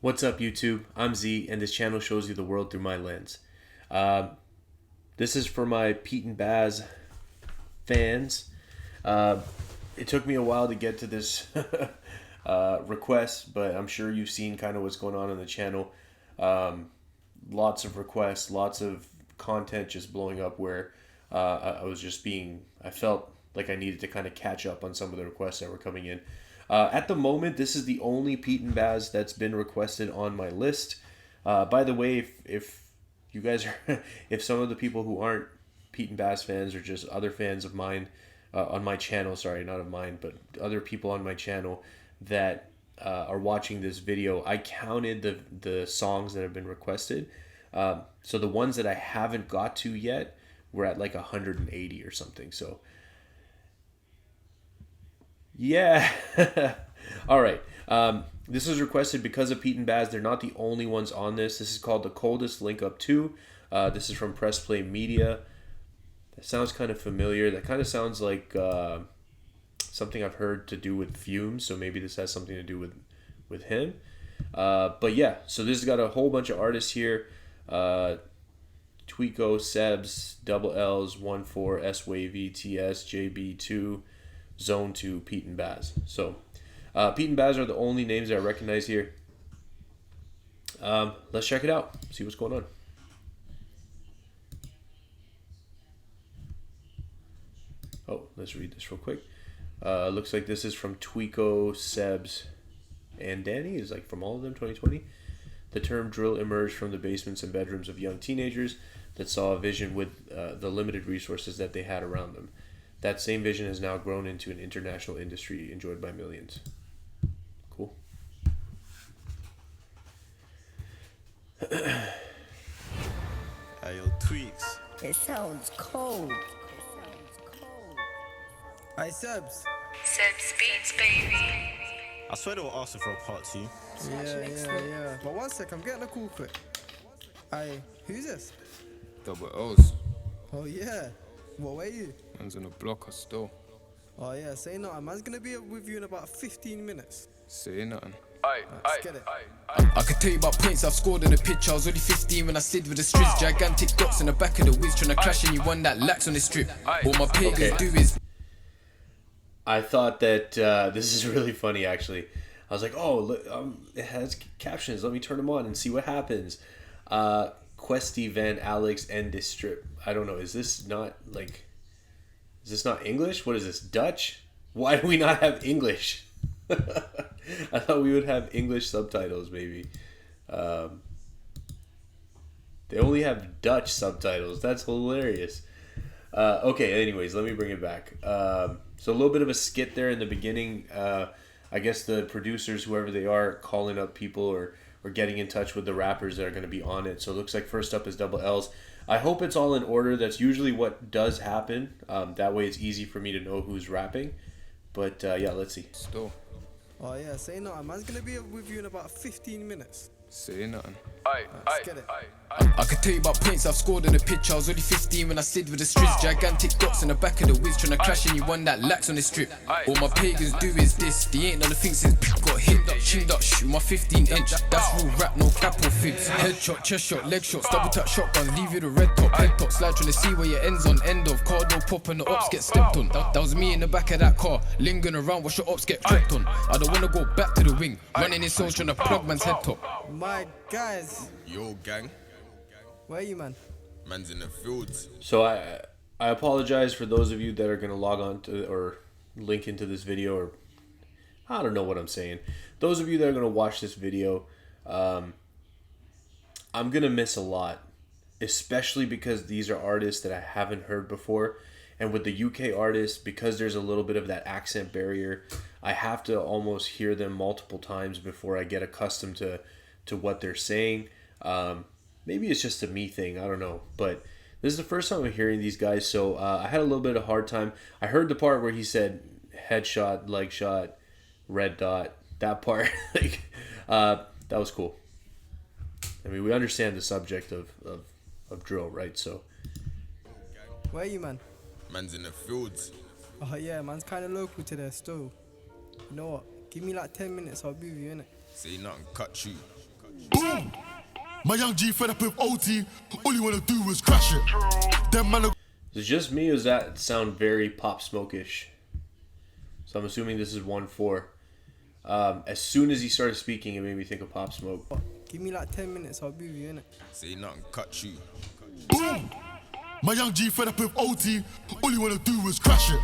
What's up, YouTube? I'm Z, and this channel shows you the world through my lens. This is for my Pete and BAS fans. It took me a while to get to this request, but I'm sure you've seen kind of what's going on the channel. Lots of requests, lots of content just blowing up where I felt like I needed to kind of catch up on some of the requests that were coming in. At the moment, this is the only Pete and BAS that's been requested on my list. By the way, if you guys are, if some of the people who aren't Pete and BAS fans or just other fans of mine on my channel, sorry, not of mine, but other people on my channel that are watching this video, I counted the songs that have been requested. So the ones that I haven't got to yet, we're at like 180 or something. So yeah. All right. This was requested because of Pete and BAS. They're not the only ones on this. This is called the Coldest Link Up 2. This is from Press Play Media. That sounds kind of familiar. That kind of sounds like something I've heard to do with Fumes. So maybe this has something to do with him. But yeah, so this has got a whole bunch of artists here. Tweeko, Sebs, Double L's, 1-4, S-Wavy, TS, JB2, Zone 2, Pete and BAS. So Pete and BAS are the only names that I recognize here. Let's check it out, see what's going on. Oh, let's read this real quick. Looks like this is from Tweeko, Sebs, and Danny. Is like from all of them, 2020. The term drill emerged from the basements and bedrooms of young teenagers that saw a vision with the limited resources that they had around them. That same vision has now grown into an international industry enjoyed by millions. Cool. Hey, yo, Tweaks. It sounds cold. Hey, Sebs. Sebs Beats, baby. I swear they were asking for a part 2. Yeah. But one sec, I'm getting a call quick. Hey, who's this? Double L's. Oh, yeah. What, where you? Man's on the block or still. Oh, yeah, say nothing. Man's gonna be with you in about 15 minutes. Say nothing. Let's get it. I could tell you about points I've scored in the pitch. I was only 15 when I slid with the strips. Gigantic dots in the back of the whiz, trying to crash and you one that lacks on the strip. All my pagans do is. I thought that this is really funny, actually. I was like, oh, look, it has captions. Let me turn them on and see what happens. Questy, Van, Alex, and this strip. I don't know. Is this not English? What is this, Dutch? Why do we not have English? I thought we would have English subtitles, maybe. They only have Dutch subtitles. That's hilarious. Okay, anyways, let me bring it back. So a little bit of a skit there in the beginning. I guess the producers, whoever they are, calling up people or getting in touch with the rappers that are going to be on it. So it looks like first up is Double L's. I hope it's all in order. That's usually what does happen. That way it's easy for me to know who's rapping. But yeah, let's see. Still. Oh, yeah, say nothing. Man's gonna be with you in about 15 minutes. Say nothing. Let's get it. I could tell you about points I've scored in the pitch. I was only 15 when I slid with the strips. Gigantic dots in the back of the whiz, trying to crash and you one that lacks on the strip. All my pagans do is this. They ain't none of the things since got hit, chinned up, shoot my 15-inch. That's real rap, no cap or fibs. Headshot, chest shot, leg shots, double tap shotgun, leave you the red top, head top, slide trying to see where your ends on. End of car door pop and the ops get stepped on. That was me in the back of that car, lingering around, watch your ops get crept on. I don't wanna go back to the wing, running in zones trying to plug man's head top. My guys, Yo, gang. where you, man? Man's in the fields. So I apologize for those of you that are going to log on to or link into this video, or I don't know what I'm saying. Those of you that are going to watch this video, I'm going to miss a lot, especially because these are artists that I haven't heard before. And with the UK artists, because there's a little bit of that accent barrier, I have to almost hear them multiple times before I get accustomed to what they're saying. Maybe it's just a me thing, I don't know, but this is the first time I'm hearing these guys, so I had a little bit of a hard time. I heard the part where he said headshot, leg shot, red dot, that part. Like that was cool. I mean, we understand the subject of drill, right? So Where you, man? Man's in the fields. Oh, yeah, man's kind of local to there still. You know what? Give me like 10 minutes, I'll be with you, innit? Say nothing, cut you. Boom! My young G fed up with OT. All you wanna do is crash it. Them man are Is it just me, or does that sound very Pop Smoke-ish? So I'm assuming this is 1-4. As soon as he started speaking, it made me think of Pop Smoke. Give me like 10 minutes, I'll be with you, innit? Say nothing, cut you. boom! My young G fed up with OT. All you wanna do is crash it.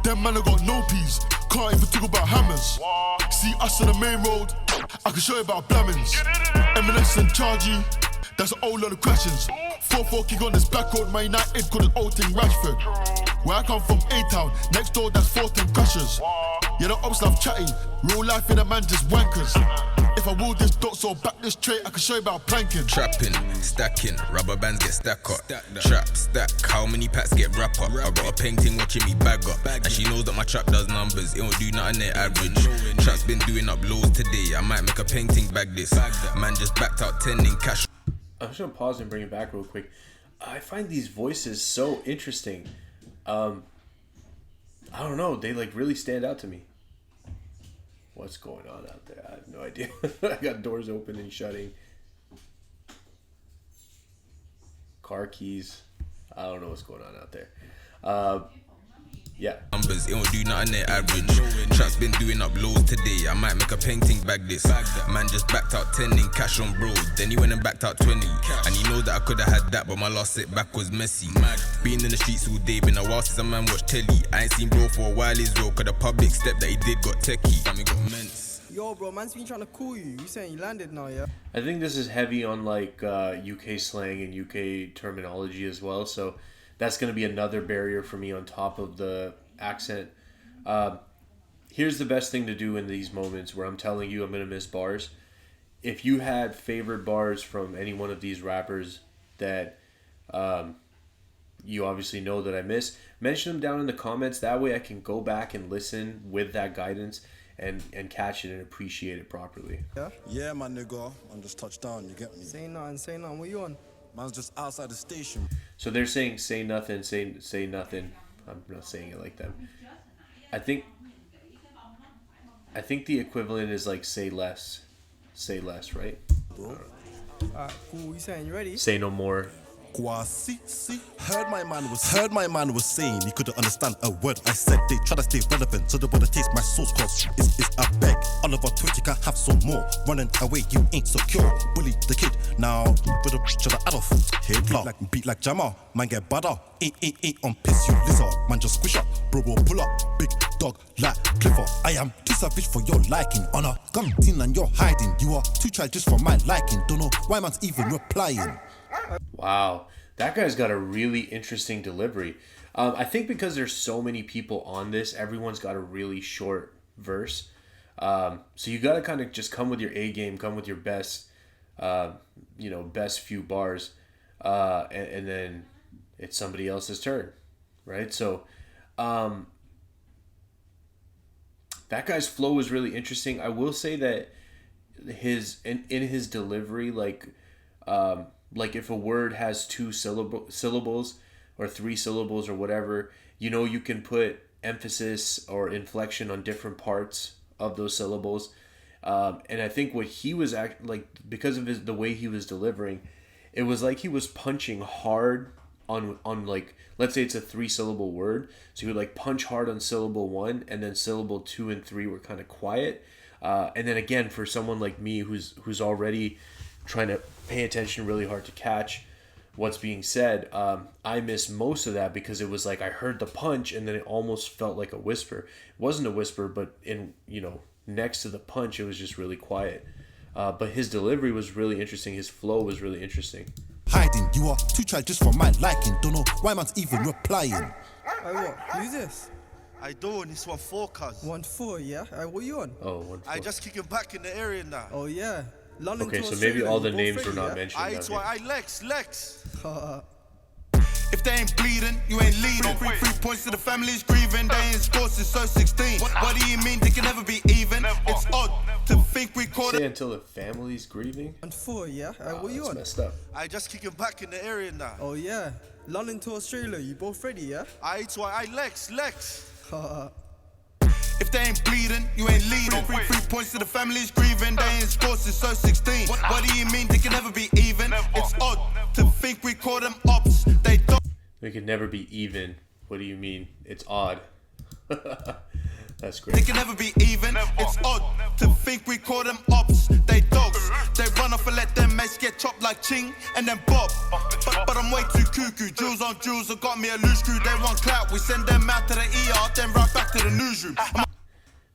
Them man have got no peas. Can't even talk about hammers. See us on the main road. I can show you about blammings. M&S and Chargy. That's a whole lot of crashes. 4-4 kick on this back road. My United called it old thing Rashford. Where I come from, A-Town. Next door, that's 14 crashes. Yeah, the ops love chatting. Real life in a man just wankers. If I will this dots or back this tray, I can show you about planking. Trapping, stacking, rubber bands get stack up. Trap, stack, how many packs get wrap up? I got a painting watching me bag up. And she knows that my trap does numbers, it won't do nothing near average. Trap's been doing up lows today, I might make a painting bag this. Man just backed out 10 in cash. I'm just gonna pause and bring it back real quick. I find these voices so interesting. I don't know, they like really stand out to me. What's going on out there? I have no idea. I got doors open and shutting. Car keys. I don't know what's going on out there. Yeah. Numbers, it won't do nothing near average. Trap's been doing up lows today, I might make a painting bag this. Man just backed out 10 in cash on bro, then he went and backed out 20. And he knows that I could've had that, but my last sit back was messy. Being in the streets all day, been a while since a man watched telly. I ain't seen bro for a while, is real, cause the public step that he did got techie. Family got immense. Yo, bro, man's been trying to call you. You saying you landed now, yeah? I think this is heavy on like UK slang and UK terminology as well, so that's going to be another barrier for me on top of the accent. Here's the best thing to do in these moments where I'm telling you I'm going to miss bars. If you had favorite bars from any one of these rappers that you obviously know that I miss, mention them down in the comments. That way I can go back and listen with that guidance and catch it and appreciate it properly. Yeah? Yeah, my nigga. I'm just touched down, you get me? Say nothing. What you on? Man's just outside the station. So they're saying say nothing, say nothing. I'm not saying it like that. I think the equivalent is like say less, right? Alright, cool. You saying you ready? Say no more. See. Heard my man was saying he couldn't understand a word I said. They try to stay relevant, so they wanna taste my sauce cause it's a beg. All of our Twitch, you can have some more. Running away, you ain't secure. Bully the kid, now with a to the Adolf. Hey, beat like Jamal, man get butter. Ain't on piss, you lizard. Man just squish up, bro will pull up. Big dog like Clifford. I am too savage for your liking. On a gun team and you're hiding. You are too childish for my liking. Don't know why man's even replying. Wow, that guy's got a really interesting delivery. I think because there's so many people on this, everyone's got a really short verse. So you got to kind of just come with your A game, come with your best, best few bars, and then it's somebody else's turn, right? So that guy's flow was really interesting. I will say that in his delivery, like if a word has two syllables or three syllables or whatever, you can put emphasis or inflection on different parts of those syllables. And I think what he was because of the way he was delivering, it was like he was punching hard on like, let's say it's a 3-syllable word. So he would like punch hard on syllable 1, and then syllable 2 and 3 were kind of quiet. And then again, for someone like me who's already trying to pay attention really hard to catch what's being said, I missed most of that because it was like I heard the punch and then it almost felt like a whisper. It wasn't a whisper, but next to the punch it was just really quiet. But his delivery was really interesting. His flow was really interesting. Hiding, you are too childish for my liking. Don't know why man's even replying. Hey, what? Who's this? I don't, it's 1-4, cuz. 1-4, yeah? Hey, what you on? Oh, 1-4. I just kicking back in the area now. Oh, yeah. London okay, to so Australia, maybe all the you both names ready, were not yeah? mentioned. I Lex. If they ain't bleeding, you ain't leading. 3 points to the family's grieving. They ain't scored since so 16. What do you mean they can never be even? It's odd to think we caught Say it. until the family's grieving. 1-4, yeah? Hey, what you That's on? messed up. I just kicking back in the area now. Oh, yeah. London to Australia, you both ready, yeah? I Lex. If they ain't bleeding, you ain't leading. 3 points to the family's grieving. They ain't scored since so 16. What do you mean they can never be even? It's odd to think we call them ops. They don't. They could never be even. What do you mean? It's odd. That's great. They can never be even. It's odd to think we call them ops. They dogs. They run off and let them mates get chopped like Ching and then Bob. But I'm way too cuckoo. Jewels on jewels have got me a loose screw. They want clout. We send them out to the ER, then right back to the newsroom.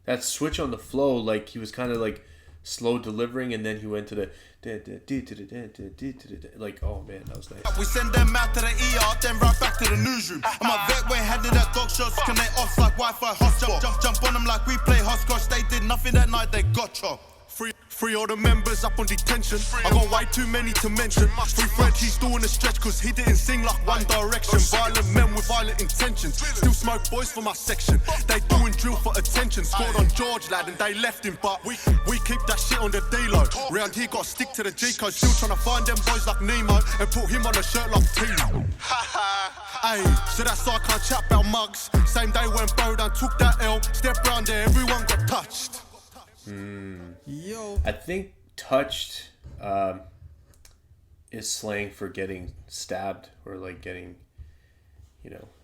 That switch on the flow, like he was kind of like slow delivering, and then he went to the like, oh man, that was nice. We send them out to the ER, then right back to the newsroom. And my vet went handed at dog shots, connect off like Wi-Fi hotspot. Jump on them like we play hopscotch. They did nothing that night, they got chopped. Free all the members up on detention. I got way too many to mention. Free Fred, he's doing a stretch cause he didn't sing like One Direction. Violent men with violent intentions. Still smoke boys for my section. They doing drill for attention. Scored on George lad and they left him, but we keep that shit on the D-Lo. Round here got stick to the G-code. Still trying to find them boys like Nemo and put him on a shirt like Tino. Ayy, so that's why I can't chat about mugs. Same day when Bodan took that L. Step round there, everyone got touched. Yo. I think touched is slang for getting stabbed or like getting,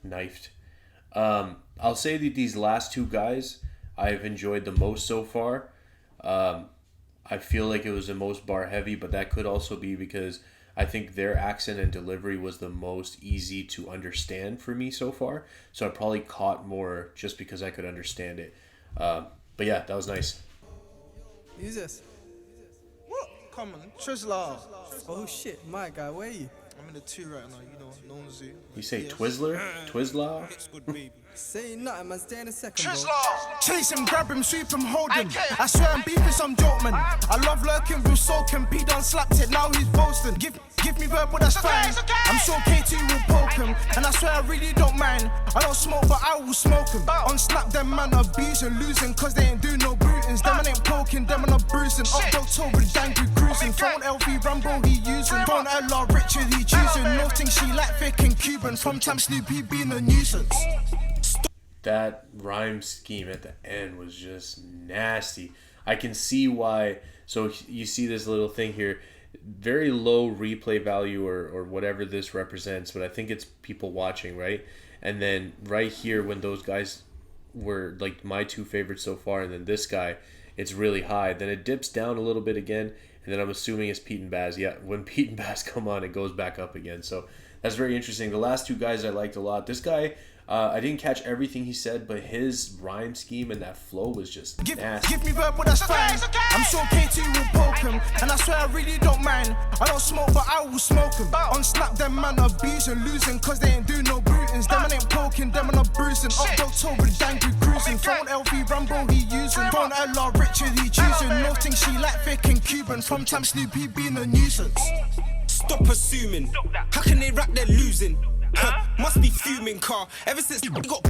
knifed. I'll say that these last two guys I've enjoyed the most so far. I feel like it was the most bar heavy, but that could also be because I think their accent and delivery was the most easy to understand for me so far. So I probably caught more just because I could understand it. But yeah, that was nice. Who's this? What? Come on, Twizzler. Oh shit, my guy, where are you? I'm in the 2 right now, no one's zoo. You say Twizzler? Twizzler? It's good, baby. Say nothing, man. Stay in a second, bro. Chase him, grab him, sweep him, hold him. I swear I'm beefing some joke, man. I love lurking, real soaking. P done slapped it, now he's boasting. Give me verbal, that's fine. I'm sure K2 will poke him. And I swear I really don't mind. I don't smoke, but I will smoke him. On snap, them man abusing, losing, cause they ain't doing no bootings. Them man ain't poking, them man are bruising. Up October, the dangly cruising. Phone LV Rambo, he using. Phone LR Richard, he choosing. No thing she like thick and Cuban. From time Snoopy being a nuisance. That rhyme scheme at the end was just nasty. I can see why. So you see this little thing here, very low replay value or whatever this represents, but I think it's people watching, right? And then right here when those guys were like my two favorites so far, and then this guy, it's really high. Then it dips down a little bit again, and then I'm assuming it's Pete and Baz. Yeah, when Pete and Baz come on, it goes back up again. So that's very interesting. The last two guys I liked a lot. This guy, I didn't catch everything he said, but his rhyme scheme and that flow was just nasty. Give me verbal, that's fine. I'm sure K2 will poke him. And I swear I really don't mind. I don't smoke, but I will smoke him. On snap, them man abusing, losing, cause they ain't doing no bootings. Them man ain't poking, them man are bruising. Up October, the dangly cruising. Phone LV Rambo, he using. Phone LR Richard, he choosing. No thing she like thick and Cuban. From time Snoopy being a nuisance. Stop assuming. How can they rap they're losing? Must be fuming, car. Ever since got,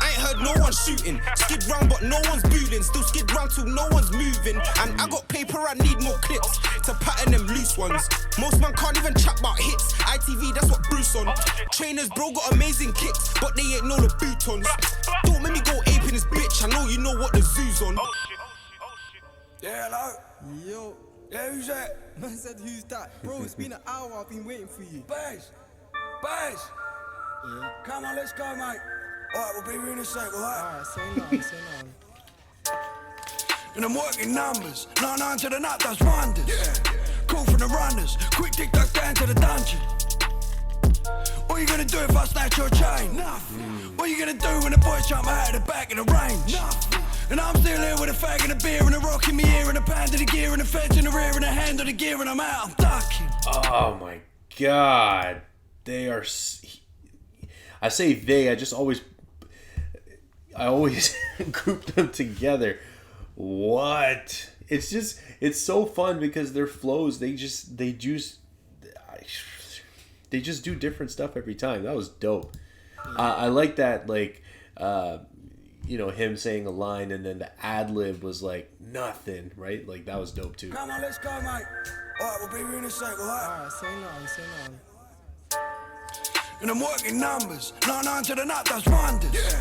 I ain't heard no one shooting. Skid round, but no one's booling. Still skid round till no one's moving. And I got paper, I need more clips to pattern them loose ones. Most man can't even chat about hits. ITV, that's what Bruce on. Trainers, bro, got amazing kicks, but they ain't know the bootons. Don't make me go ape in this bitch. I know you know what the zoo's on. Yeah, hello. Yo. Yeah, who's that? Man said, who's that? Bro, it's been an hour, I've been waiting for you. BAS. BAS. Yeah. Come on, let's go, mate. Alright, we'll be here in a sec, alright? Alright, say nothing, say nothing. And I'm working numbers. 9-9 to the nut does wonders. Yeah. Call from the runners. Quick dick duck down to the dungeon. What you gonna do if I snatch your chain? Nothing. What you gonna do when the boys jump out of the back of the range? Nothing. And I'm still here with a fag and a beer and a rock in my ear and a pound of the gear and a fence in the rear and a hand of the gear and I'm out, I'm ducking. Oh my god. They are... I say they, I always group them together. What? It's just, it's so fun because their flows, they just do different stuff every time. That was dope. I like that, like, him saying a line and then the ad-lib was like nothing, right? Like, that was dope too. Come on, let's go, mate. Alright, we'll be here in a sec, alright? Alright, say nothing, say nothing. And I'm working numbers. 9-9 to the nut does wonders. Yeah.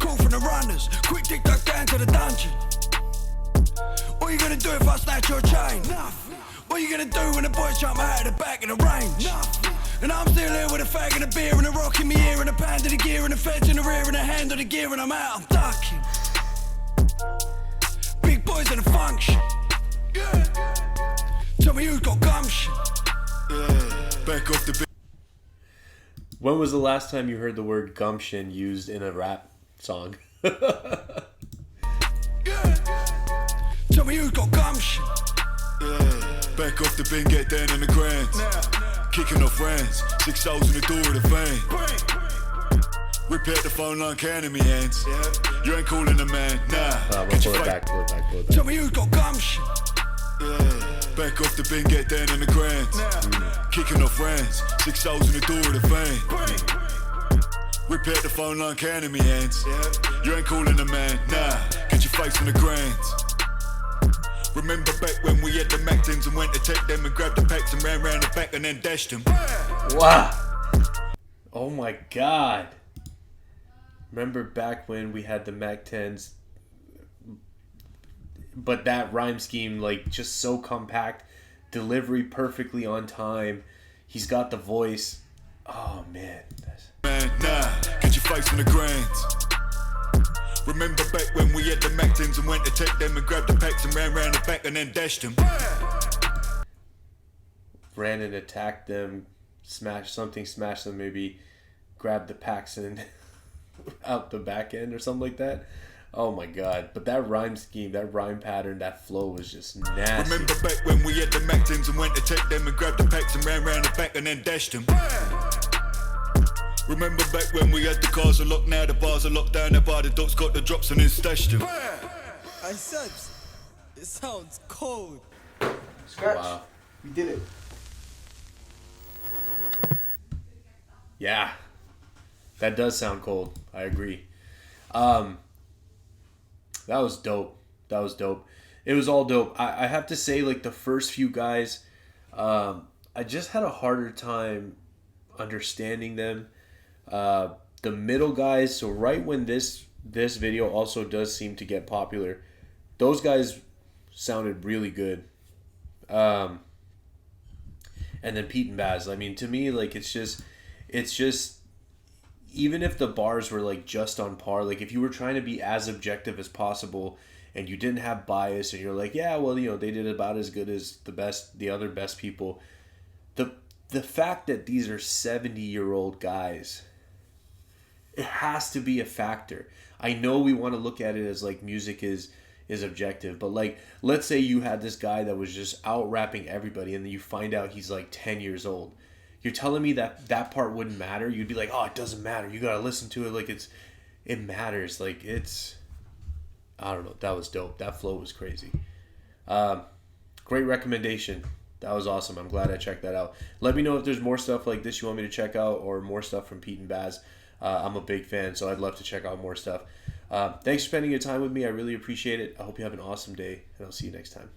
call from the runners. Quick dig dug down to the dungeon. What you gonna do if I snatch your chain? Nothing. What you gonna do when the boys jump out of the back of the range? Nothing. And I'm still here with a fag and a beer and a rock in my ear and a pound of the gear and a fence in the rear and a hand of the gear and I'm out, I'm ducking. Big boys in a function. Yeah. Tell me who's got gumption. Back off the big. When was the last time you heard the word gumption used in a rap song? Tell me who's got gumption. Back off the bin, get down on the ground. Kicking off rounds, 6 holes in the door of the van. Rip out the phone line, counting me hands. You ain't calling a man, nah. We'll pull it back. Tell me who's got gumption. Back off the bin, get down on the ground. Kicking off rounds, 6 holes in the door of the van. Rip out the phone line, counting me hands. You ain't calling a man, nah. Get your face on the ground. Remember back when we had the Mac 10s and went to take them and grabbed the packs and ran round the back and then dashed them. Wow. Oh my god. Remember back when we had the Mac 10s, but that rhyme scheme, like, just so compact, delivery perfectly on time. He's got the voice. Oh man. Man, nah, get your face on the ground. Remember back when we had the Mac 10s and went to take them and grabbed the packs and ran round the back and then dashed them. Ran and attacked them, smashed them, maybe grabbed the packs and out the back end or something like that. Oh my god. But that rhyme scheme, that rhyme pattern, that flow was just nasty. Remember back when we had the Mac 10s and went to take them and grabbed the packs and ran round the back and then dashed them. Remember back when we had the cars are locked, now the bars are locked down, the bar, the dogs got the drops and then stashed them. Hey Sebs, it sounds cold. Scratch. Wow. We did it. Yeah. That does sound cold. I agree. That was dope. It was all dope. I have to say, like, the first few guys, I just had a harder time understanding them. The middle guys, so right when this video also does seem to get popular, those guys sounded really good. And then Pete and BAS, I mean, to me, like, it's just even if the bars were like just on par, like if you were trying to be as objective as possible and you didn't have bias and you're like, yeah, well, you know, they did about as good as the other best people, the fact that these are 70-year-old guys, it has to be a factor. I know we want to look at it as like music is objective, but like, let's say you had this guy that was just out rapping everybody and then you find out he's like 10 years old. You're telling me that part wouldn't matter? You'd be like, oh, it doesn't matter. You gotta listen to it like it matters. Like, I don't know. That was dope. That flow was crazy. Great recommendation. That was awesome. I'm glad I checked that out. Let me know if there's more stuff like this you want me to check out or more stuff from Pete and BAS. I'm a big fan, so I'd love to check out more stuff. Thanks for spending your time with me. I really appreciate it. I hope you have an awesome day, and I'll see you next time.